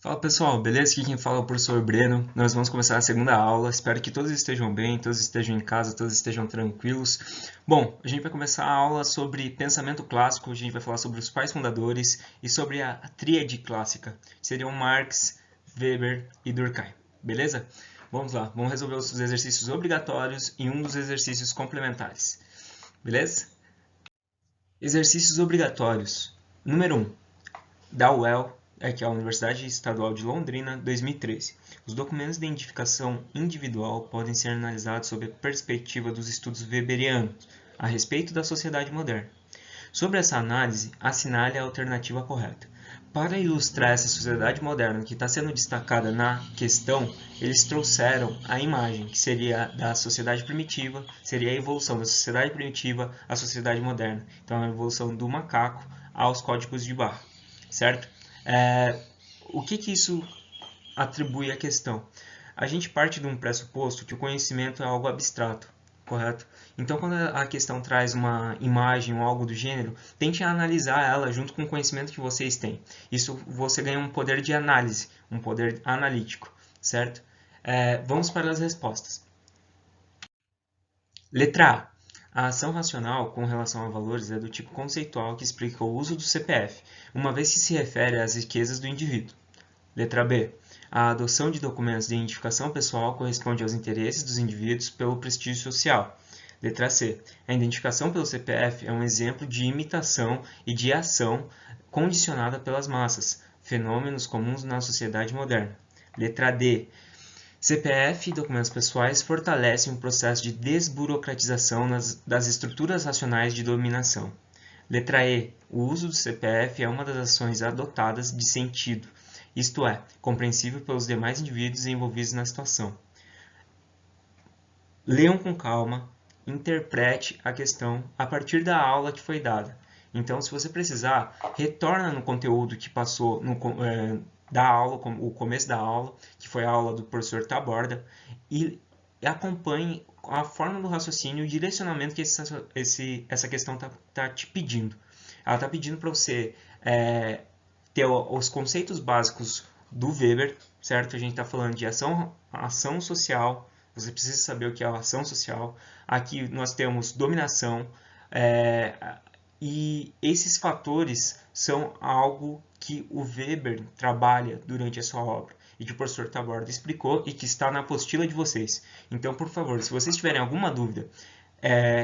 Fala pessoal, beleza? Aqui quem fala é o professor Breno. Nós vamos começar a segunda aula. Espero que todos estejam bem, todos estejam em casa, todos estejam tranquilos. Bom, a gente vai começar a aula sobre pensamento clássico. A gente vai falar sobre os pais fundadores e sobre a tríade clássica. Seriam Marx, Weber e Durkheim. Beleza? Vamos lá, vamos resolver os exercícios obrigatórios e um dos exercícios complementares. Beleza? Exercícios obrigatórios. Número 1. Da UEL, que é a Universidade Estadual de Londrina, 2013. Os documentos de identificação individual podem ser analisados sob a perspectiva dos estudos weberianos a respeito da sociedade moderna. Sobre essa análise, assinale a alternativa correta. Para ilustrar essa sociedade moderna que está sendo destacada na questão, eles trouxeram a imagem, que seria da sociedade primitiva, seria a evolução da sociedade primitiva à sociedade moderna. Então, a evolução do macaco aos códigos de barra, certo? O que isso atribui à questão? A gente parte de um pressuposto que o conhecimento é algo abstrato, correto? Então, quando a questão traz uma imagem ou algo do gênero, tente analisar ela junto com o conhecimento que vocês têm. Isso você ganha um poder de análise, um poder analítico, certo? Vamos para as respostas. Letra A. A ação racional com relação a valores é do tipo conceitual que explica o uso do CPF, uma vez que se refere às riquezas do indivíduo. Letra B. A adoção de documentos de identificação pessoal corresponde aos interesses dos indivíduos pelo prestígio social. Letra C. A identificação pelo CPF é um exemplo de imitação e de ação condicionada pelas massas, fenômenos comuns na sociedade moderna. Letra D. CPF e documentos pessoais fortalecem o processo de desburocratização das estruturas racionais de dominação. Letra E. O uso do CPF é uma das ações adotadas de sentido, isto é, compreensível pelos demais indivíduos envolvidos na situação. Leiam com calma, interprete a questão a partir da aula que foi dada. Então, se você precisar, retorna no conteúdo que passou da aula, o começo da aula, que foi a aula do professor Taborda, e acompanhe a forma do raciocínio e o direcionamento que essa questão está te pedindo. Ela está pedindo para você ter os conceitos básicos do Weber, certo? A gente está falando de ação social, você precisa saber o que é a ação social. Aqui nós temos dominação, e esses fatores são algo que o Weber trabalha durante a sua obra e que o professor Taborda explicou e que está na apostila de vocês. Então, por favor, se vocês tiverem alguma dúvida,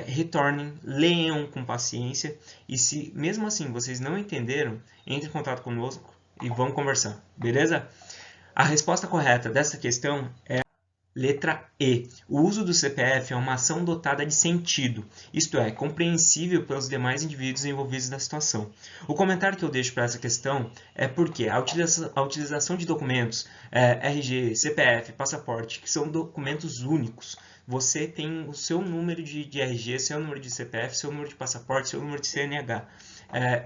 retornem, leiam com paciência e se mesmo assim vocês não entenderam, entre em contato conosco e vamos conversar, beleza? A resposta correta dessa questão é letra E. O uso do CPF é uma ação dotada de sentido, isto é, compreensível pelos demais indivíduos envolvidos na situação. O comentário que eu deixo para essa questão é porque a utilização de documentos, RG, CPF, passaporte, que são documentos únicos, você tem o seu número de RG, seu número de CPF, seu número de passaporte, seu número de CNH.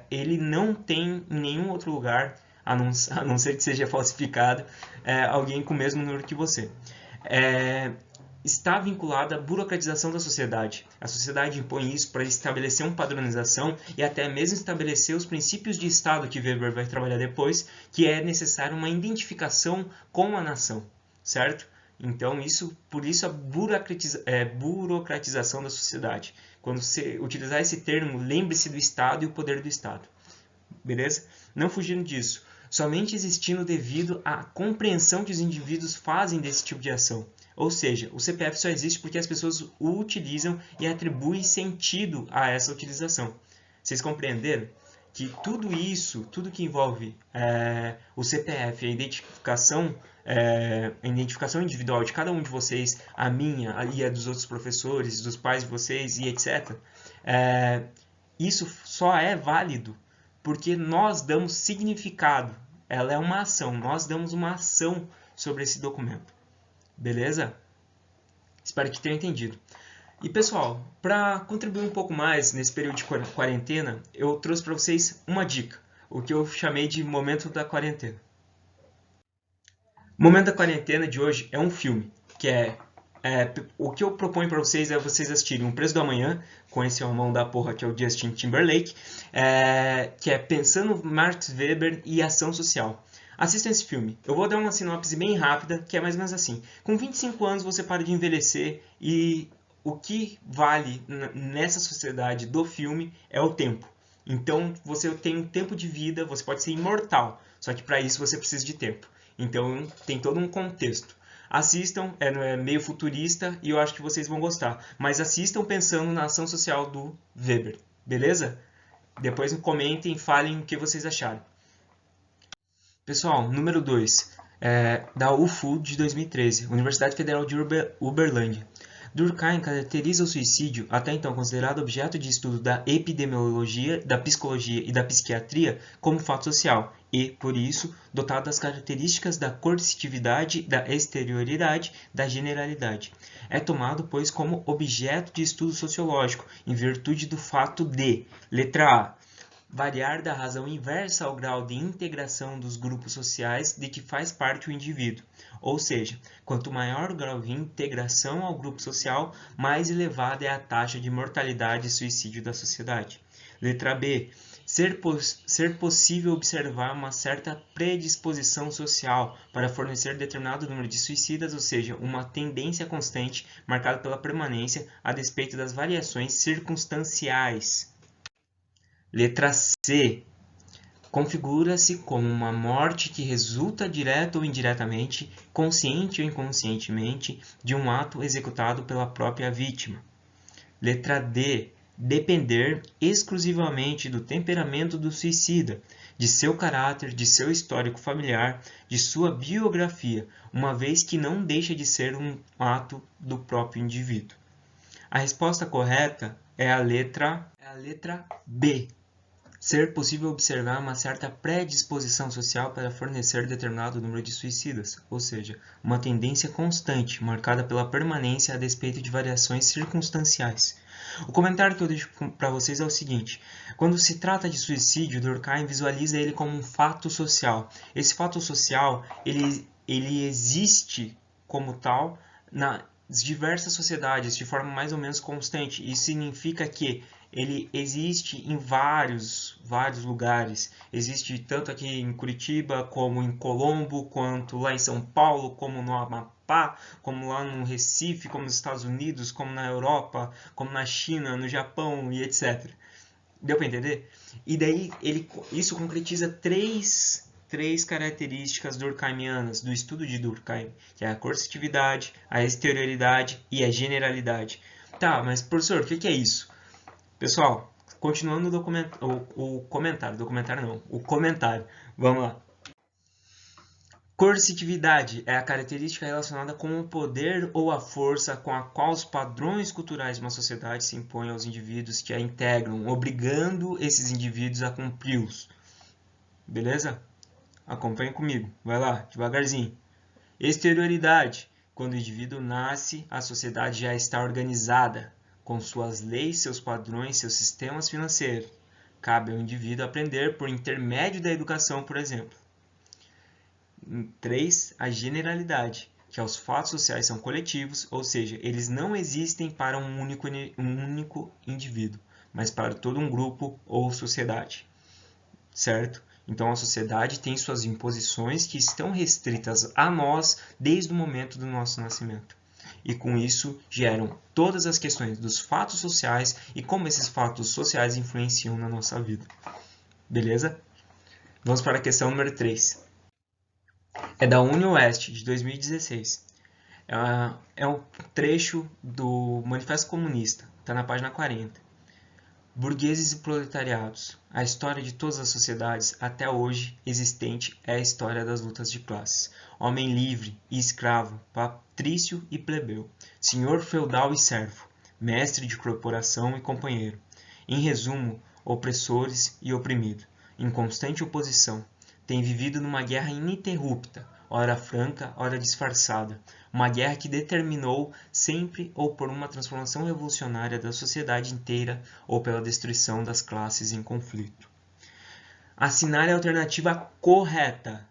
Ele não tem em nenhum outro lugar, a não ser que seja falsificado, alguém com o mesmo número que você. Está vinculada à burocratização da sociedade. A sociedade impõe isso para estabelecer uma padronização e até mesmo estabelecer os princípios de Estado que Weber vai trabalhar depois, que é necessário uma identificação com a nação, certo? Então, por isso a burocratização da sociedade. Quando você utilizar esse termo, lembre-se do Estado e o poder do Estado. Beleza? Não fugindo disso. Somente existindo devido à compreensão que os indivíduos fazem desse tipo de ação. Ou seja, o CPF só existe porque as pessoas o utilizam e atribuem sentido a essa utilização. Vocês compreenderam? Que tudo isso, tudo que envolve o CPF, a identificação individual de cada um de vocês, a minha e a dos outros professores, dos pais de vocês e etc., isso só é válido porque nós damos significado. Ela é uma ação, nós damos uma ação sobre esse documento. Beleza? Espero que tenham entendido. E pessoal, para contribuir um pouco mais nesse período de quarentena, eu trouxe para vocês uma dica, o que eu chamei de Momento da Quarentena. O Momento da Quarentena de hoje é um filme, que o que eu proponho para vocês é vocês assistirem O Preço do Amanhã, com esse homão da porra que é o Justin Timberlake, que é Pensando Marx Weber e Ação Social. Assista esse filme. Eu vou dar uma sinopse bem rápida, que é mais ou menos assim. Com 25 anos você para de envelhecer e o que vale nessa sociedade do filme é o tempo. Então você tem um tempo de vida, você pode ser imortal, só que para isso você precisa de tempo. Então tem todo um contexto. Assistam, é meio futurista e eu acho que vocês vão gostar. Mas assistam pensando na ação social do Weber, beleza? Depois comentem e falem o que vocês acharam. Pessoal, número 2, da UFU de 2013, Universidade Federal de Uberlândia. Durkheim caracteriza o suicídio, até então considerado objeto de estudo da epidemiologia, da psicologia e da psiquiatria, como fato social e, por isso, dotado das características da coercitividade, da exterioridade, da generalidade. É tomado, pois, como objeto de estudo sociológico, em virtude do fato de, letra A, variar da razão inversa ao grau de integração dos grupos sociais de que faz parte o indivíduo. Ou seja, quanto maior o grau de integração ao grupo social, mais elevada é a taxa de mortalidade e suicídio da sociedade. Letra B. Ser possível observar uma certa predisposição social para fornecer determinado número de suicidas, ou seja, uma tendência constante marcada pela permanência a despeito das variações circunstanciais. Letra C. Configura-se como uma morte que resulta direta ou indiretamente, consciente ou inconscientemente, de um ato executado pela própria vítima. Letra D. Depender exclusivamente do temperamento do suicida, de seu caráter, de seu histórico familiar, de sua biografia, uma vez que não deixa de ser um ato do próprio indivíduo. A resposta correta é a letra B. Ser possível observar uma certa predisposição social para fornecer determinado número de suicidas, ou seja, uma tendência constante, marcada pela permanência a despeito de variações circunstanciais. O comentário que eu deixo para vocês é o seguinte: quando se trata de suicídio, Durkheim visualiza ele como um fato social. Esse fato social, ele existe como tal nas diversas sociedades, de forma mais ou menos constante. Isso significa que ele existe em vários lugares. Existe tanto aqui em Curitiba, como em Colombo, quanto lá em São Paulo, como no Amapá, como lá no Recife, como nos Estados Unidos, como na Europa, como na China, no Japão e etc. Deu para entender? E daí isso concretiza três características durkheimianas do estudo de Durkheim, que é a coercitividade, a exterioridade e a generalidade. Tá, mas professor, o que é isso? Pessoal, continuando o comentário. Vamos lá. Coercitividade é a característica relacionada com o poder ou a força com a qual os padrões culturais de uma sociedade se impõem aos indivíduos que a integram, obrigando esses indivíduos a cumpri-los. Beleza? Acompanhe comigo. Vai lá, devagarzinho. Exterioridade. Quando o indivíduo nasce, a sociedade já está organizada, com suas leis, seus padrões, seus sistemas financeiros. Cabe ao indivíduo aprender por intermédio da educação, por exemplo. 3. A generalidade, que os fatos sociais são coletivos, ou seja, eles não existem para um único indivíduo, mas para todo um grupo ou sociedade. Certo? Então a sociedade tem suas imposições que estão restritas a nós desde o momento do nosso nascimento. E com isso geram todas as questões dos fatos sociais e como esses fatos sociais influenciam na nossa vida. Beleza? Vamos para a questão número 3. É da UniOeste, de 2016. É um trecho do Manifesto Comunista, está na página 40. Burgueses e proletariados. A história de todas as sociedades até hoje existente é a história das lutas de classes. Homem livre e escravo, patrício e plebeu, senhor feudal e servo, mestre de corporação e companheiro. Em resumo, opressores e oprimido, em constante oposição, têm vivido numa guerra ininterrupta, ora franca, ora disfarçada, uma guerra que determinou sempre ou por uma transformação revolucionária da sociedade inteira ou pela destruição das classes em conflito. Assinale a alternativa correta.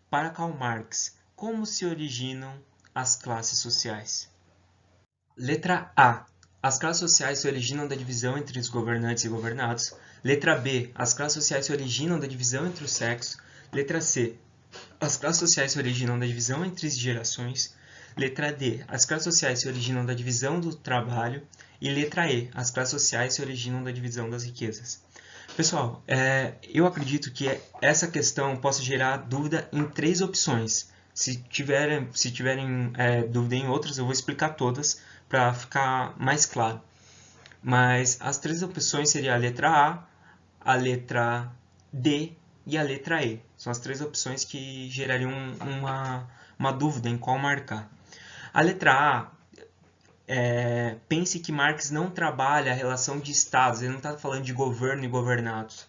Para Karl Marx, como se originam as classes sociais? Letra A. As classes sociais se originam da divisão entre os governantes e governados. Letra B. As classes sociais se originam da divisão entre os sexos. Letra C. As classes sociais se originam da divisão entre gerações. Letra D. As classes sociais se originam da divisão do trabalho. E letra E. As classes sociais se originam da divisão das riquezas. Pessoal, eu acredito que essa questão possa gerar dúvida em 3 opções. Se tiverem dúvida em outras, eu vou explicar todas para ficar mais claro. Mas as 3 opções seriam a letra A letra D e a letra E. São as 3 opções que gerariam uma dúvida em qual marcar. A letra A, pense que Marx não trabalha a relação de estados, ele não está falando de governo e governados.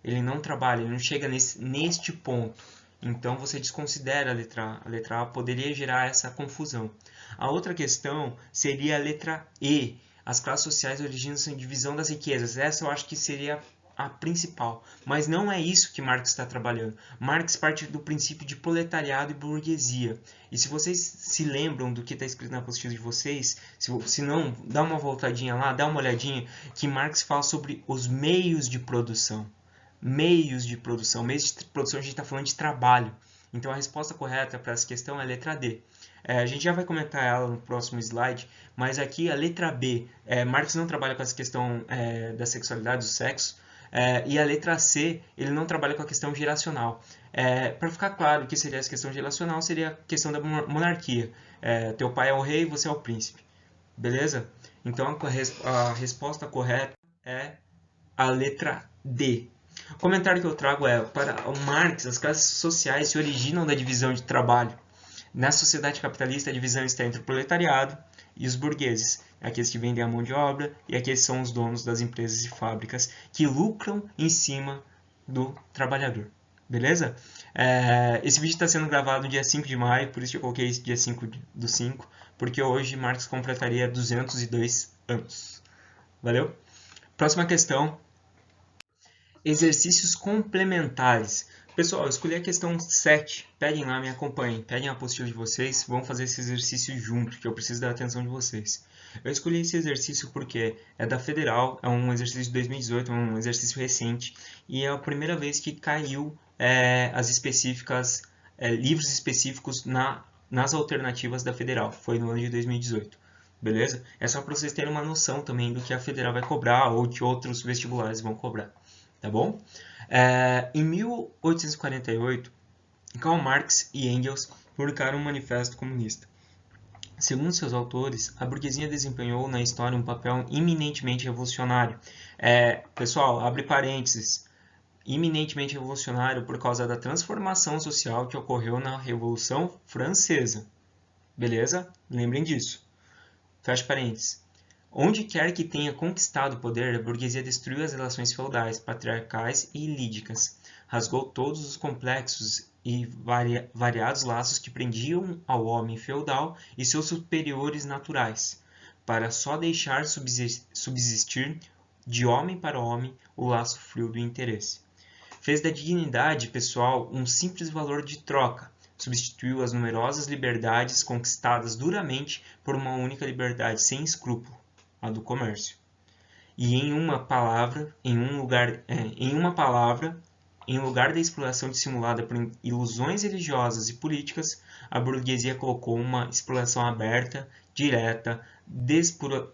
Ele não trabalha, ele não chega neste ponto. Então você desconsidera a letra A. A letra A poderia gerar essa confusão. A outra questão seria a letra E. As classes sociais originam-se em divisão das riquezas. Essa eu acho que seria a principal. Mas não é isso que Marx está trabalhando. Marx parte do princípio de proletariado e burguesia. E se vocês se lembram do que está escrito na apostila de vocês, se não, dá uma voltadinha lá, dá uma olhadinha, que Marx fala sobre os meios de produção. Meios de produção a gente está falando de trabalho. Então a resposta correta para essa questão é a letra D. A gente já vai comentar ela no próximo slide, mas aqui a letra B, Marx não trabalha com essa questão da sexualidade, do sexo, e a letra C, ele não trabalha com a questão geracional. Para ficar claro o que seria essa questão geracional, seria a questão da monarquia. Teu pai é o rei, você é o príncipe. Beleza? Então a resposta correta é a letra D. O comentário que eu trago é: para o Marx, as classes sociais se originam da divisão de trabalho. Na sociedade capitalista, a divisão está entre o proletariado e os burgueses, aqueles que vendem a mão de obra e aqueles que são os donos das empresas e fábricas que lucram em cima do trabalhador. Beleza? Esse vídeo está sendo gravado no dia 5 de maio, por isso que eu coloquei esse dia 5 do 5, porque hoje Marx completaria 202 anos. Valeu? Próxima questão. Exercícios complementares. Pessoal, eu escolhi a questão 7. Peguem lá, me acompanhem. Peguem a apostila de vocês. Vamos fazer esse exercício junto, que eu preciso da atenção de vocês. Eu escolhi esse exercício porque é da Federal, é um exercício de 2018, é um exercício recente. E é a primeira vez que caiu as específicas, livros específicos nas alternativas da Federal. Foi no ano de 2018. Beleza? É só para vocês terem uma noção também do que a Federal vai cobrar ou que outros vestibulares vão cobrar. Tá bom? Em 1848, Karl Marx e Engels publicaram um manifesto comunista. Segundo seus autores, a burguesia desempenhou na história um papel eminentemente revolucionário. Pessoal, abre parênteses, eminentemente revolucionário por causa da transformação social que ocorreu na Revolução Francesa. Beleza? Lembrem disso. Fecha parênteses. Onde quer que tenha conquistado o poder, a burguesia destruiu as relações feudais, patriarcais e lídicas, rasgou todos os complexos e variados laços que prendiam ao homem feudal e seus superiores naturais, para só deixar subsistir, de homem para homem, o laço frio do interesse. Fez da dignidade pessoal um simples valor de troca, substituiu as numerosas liberdades conquistadas duramente por uma única liberdade sem escrúpulo, a do comércio. E em lugar da exploração dissimulada por ilusões religiosas e políticas, a burguesia colocou uma exploração aberta, direta,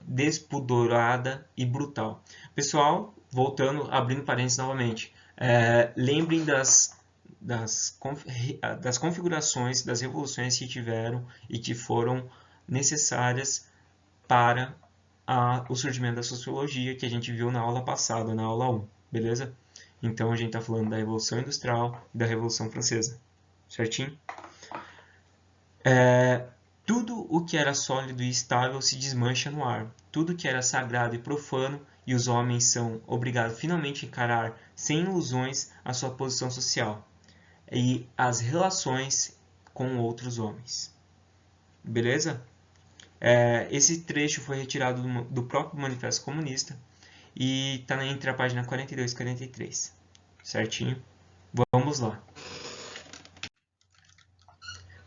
despudorada e brutal. Pessoal, voltando, abrindo parênteses novamente, lembrem das configurações, das revoluções que tiveram e que foram necessárias para o surgimento da sociologia que a gente viu na aula passada, na aula 1, beleza? Então a gente está falando da Revolução Industrial e da Revolução Francesa, certinho? Tudo o que era sólido e estável se desmancha no ar. Tudo que era sagrado e profano, e os homens são obrigados finalmente a encarar sem ilusões a sua posição social e as relações com outros homens. Beleza? Esse trecho foi retirado do próprio Manifesto Comunista e está entre a página 42 e 43. Certinho? Vamos lá.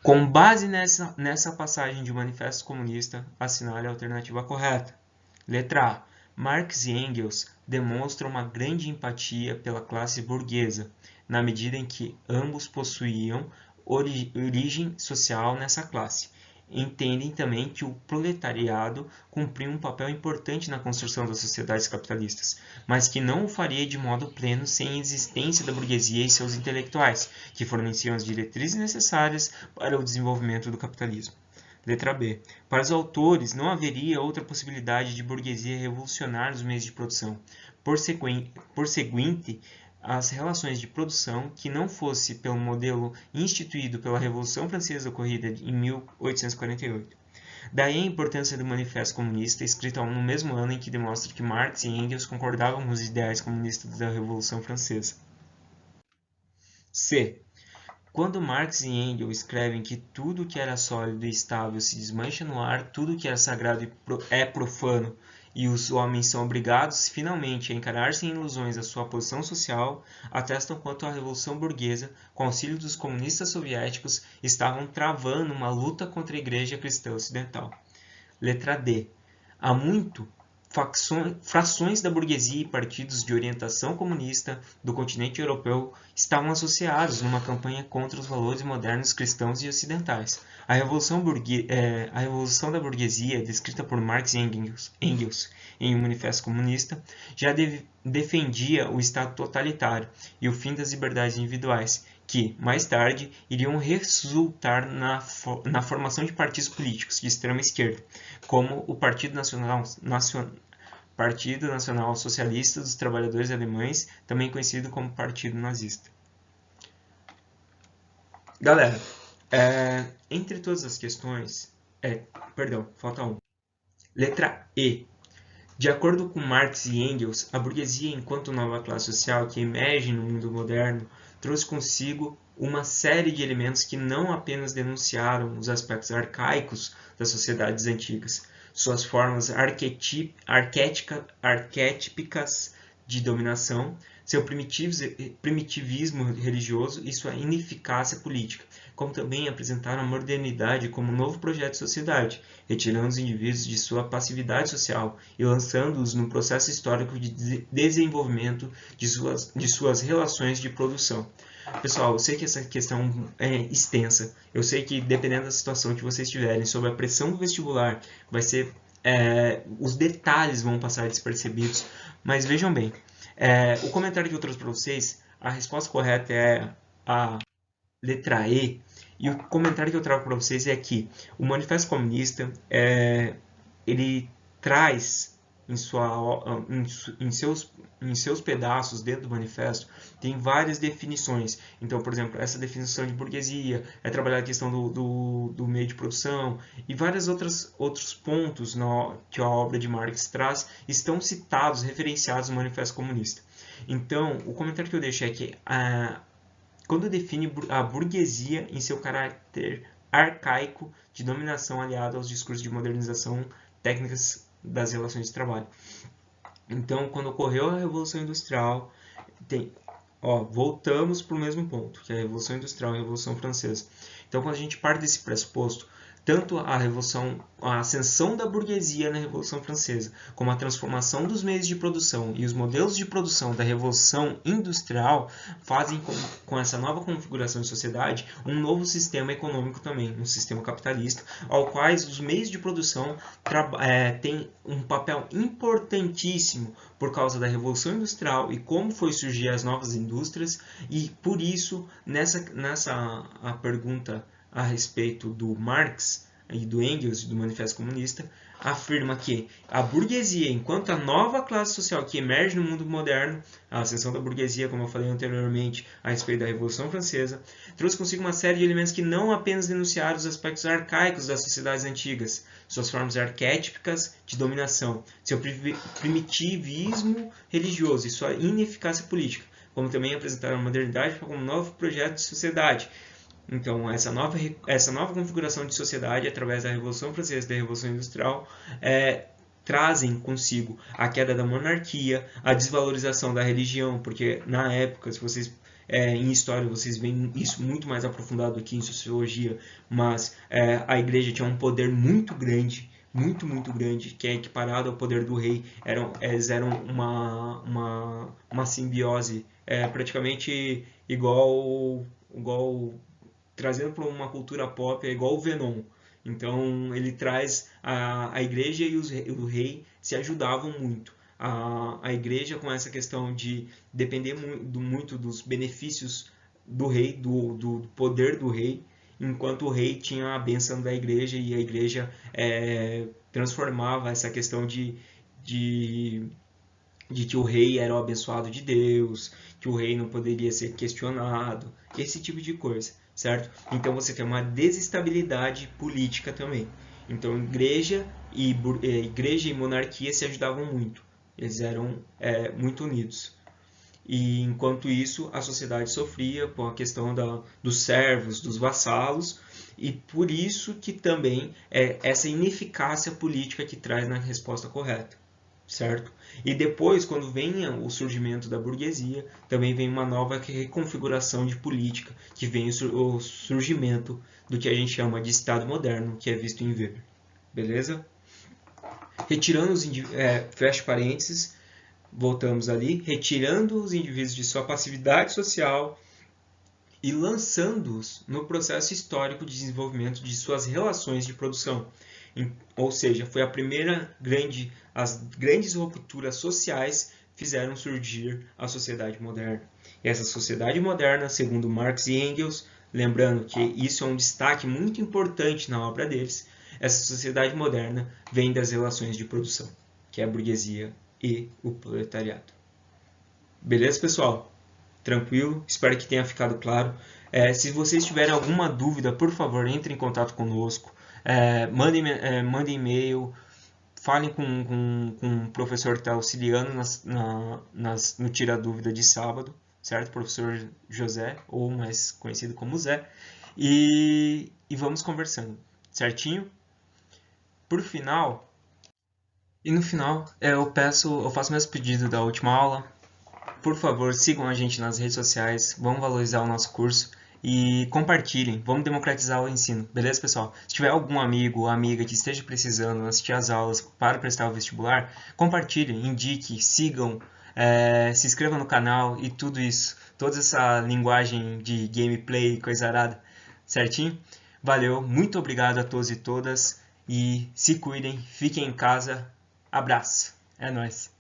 Com base nessa passagem de Manifesto Comunista, assinale a alternativa correta. Letra A. Marx e Engels demonstram uma grande empatia pela classe burguesa. na medida em que ambos possuíam origem social nessa classe. Entendem também que o proletariado cumpria um papel importante na construção das sociedades capitalistas, mas que não o faria de modo pleno sem a existência da burguesia e seus intelectuais, que forneciam as diretrizes necessárias para o desenvolvimento do capitalismo. Letra B. Para os autores, não haveria outra possibilidade de burguesia revolucionar os meios de produção. Por seguinte, as relações de produção que não fosse pelo modelo instituído pela Revolução Francesa ocorrida em 1848. Daí a importância do Manifesto Comunista, escrito no mesmo ano em que demonstra que Marx e Engels concordavam com os ideais comunistas da Revolução Francesa. C. Quando Marx e Engels escrevem que tudo que era sólido e estável se desmancha no ar, tudo que era sagrado é profano, e os homens são obrigados finalmente a encarar sem ilusões a sua posição social, atestam quanto a Revolução Burguesa, com auxílio dos comunistas soviéticos, estavam travando uma luta contra a Igreja Cristã Ocidental. Letra D. Há muito, frações da burguesia e partidos de orientação comunista do continente europeu estavam associados numa campanha contra os valores modernos cristãos e ocidentais. A Revolução da Burguesia, descrita por Marx e Engels em um Manifesto Comunista, já defendia o Estado totalitário e o fim das liberdades individuais, que, mais tarde, iriam resultar na formação de partidos políticos de extrema esquerda, como o Partido Nacional Socialista dos Trabalhadores Alemães, também conhecido como Partido Nazista. Galera, entre todas as questões... falta um. Letra E. De acordo com Marx e Engels, a burguesia, enquanto nova classe social que emerge no mundo moderno, trouxe consigo uma série de elementos que não apenas denunciaram os aspectos arcaicos das sociedades antigas, suas formas arquétipicas de dominação, seu primitivismo religioso e sua ineficácia política, como também apresentaram a modernidade como um novo projeto de sociedade, retirando os indivíduos de sua passividade social e lançando-os no processo histórico de desenvolvimento de suas relações de produção. Pessoal, eu sei que essa questão é extensa, eu sei que dependendo da situação que vocês tiverem, sob a pressão do vestibular, vai ser, os detalhes vão passar despercebidos, mas vejam bem, o comentário que eu trouxe para vocês, a resposta correta é a letra E, e o comentário que eu trago para vocês é que o Manifesto Comunista, ele traz em seus pedaços dentro do manifesto, tem várias definições. Então, por exemplo, essa definição de burguesia, trabalhar a questão do meio de produção e vários outros pontos que a obra de Marx traz estão citados, referenciados no Manifesto Comunista. Então, o comentário que eu deixo é que quando define a burguesia em seu caráter arcaico de dominação aliado aos discursos de modernização técnicas das relações de trabalho. Então, quando ocorreu a Revolução Industrial, voltamos para o mesmo ponto, que é a Revolução Industrial e a Revolução Francesa. Então, quando a gente parte desse pressuposto, tanto a ascensão da burguesia na Revolução Francesa, como a transformação dos meios de produção e os modelos de produção da Revolução Industrial fazem com essa nova configuração de sociedade um novo sistema econômico também, um sistema capitalista, ao qual os meios de produção têm um papel importantíssimo por causa da Revolução Industrial e como foi surgir as novas indústrias, e por isso, a pergunta a respeito do Marx e do Engels e do Manifesto Comunista, afirma que a burguesia, enquanto a nova classe social que emerge no mundo moderno, a ascensão da burguesia, como eu falei anteriormente a respeito da Revolução Francesa, trouxe consigo uma série de elementos que não apenas denunciaram os aspectos arcaicos das sociedades antigas, suas formas arquétipicas de dominação, seu primitivismo religioso e sua ineficácia política, como também apresentaram a modernidade como um novo projeto de sociedade. Então, essa nova configuração de sociedade, através da Revolução Francesa e da Revolução Industrial, trazem consigo a queda da monarquia, a desvalorização da religião, porque na época, se vocês em história vocês veem isso muito mais aprofundado aqui em sociologia, mas a igreja tinha um poder muito grande muito grande, que é equiparado ao poder do rei. Eles eram uma simbiose, praticamente igual, trazendo para uma cultura pop, é igual o Venom. Então ele traz a igreja e o rei se ajudavam muito. A igreja com essa questão de depender muito dos benefícios do rei, do poder do rei, enquanto o rei tinha a bênção da igreja e a igreja transformava essa questão de que o rei era o abençoado de Deus, que o rei não poderia ser questionado, esse tipo de coisa, certo? Então você tem uma desestabilidade política também. Então igreja e monarquia se ajudavam muito, eles eram muito unidos. E enquanto isso, a sociedade sofria com a questão dos servos, dos vassalos, e por isso que também é essa ineficácia política que traz na resposta correta, certo? E depois, quando vem o surgimento da burguesia, também vem uma nova reconfiguração de política, que vem o surgimento do que a gente chama de Estado moderno, que é visto em Weber. Beleza? Retirando fecha parênteses, voltamos ali, retirando os indivíduos de sua passividade social e lançando-os no processo histórico de desenvolvimento de suas relações de produção. Ou seja, foi as grandes rupturas sociais fizeram surgir a sociedade moderna. E essa sociedade moderna, segundo Marx e Engels, lembrando que isso é um destaque muito importante na obra deles, essa sociedade moderna vem das relações de produção, que é a burguesia e o proletariado. Beleza, pessoal? Tranquilo? Espero que tenha ficado claro. Se vocês tiverem alguma dúvida, por favor, entre em contato conosco. Mandem e-mail, falem com o professor que está auxiliando no Tira Dúvida de sábado, certo? Professor José, ou mais conhecido como Zé. E vamos conversando, certinho? Por final, no final, eu faço meus pedidos da última aula. Por favor, sigam a gente nas redes sociais, vamos valorizar o nosso curso e compartilhem, vamos democratizar o ensino, beleza, pessoal? Se tiver algum amigo ou amiga que esteja precisando assistir às aulas para prestar o vestibular, compartilhem, indiquem, sigam, se inscrevam no canal e tudo isso, toda essa linguagem de gameplay, coisa arada, certinho? Valeu, muito obrigado a todos e todas e se cuidem, fiquem em casa, abraço, é nóis!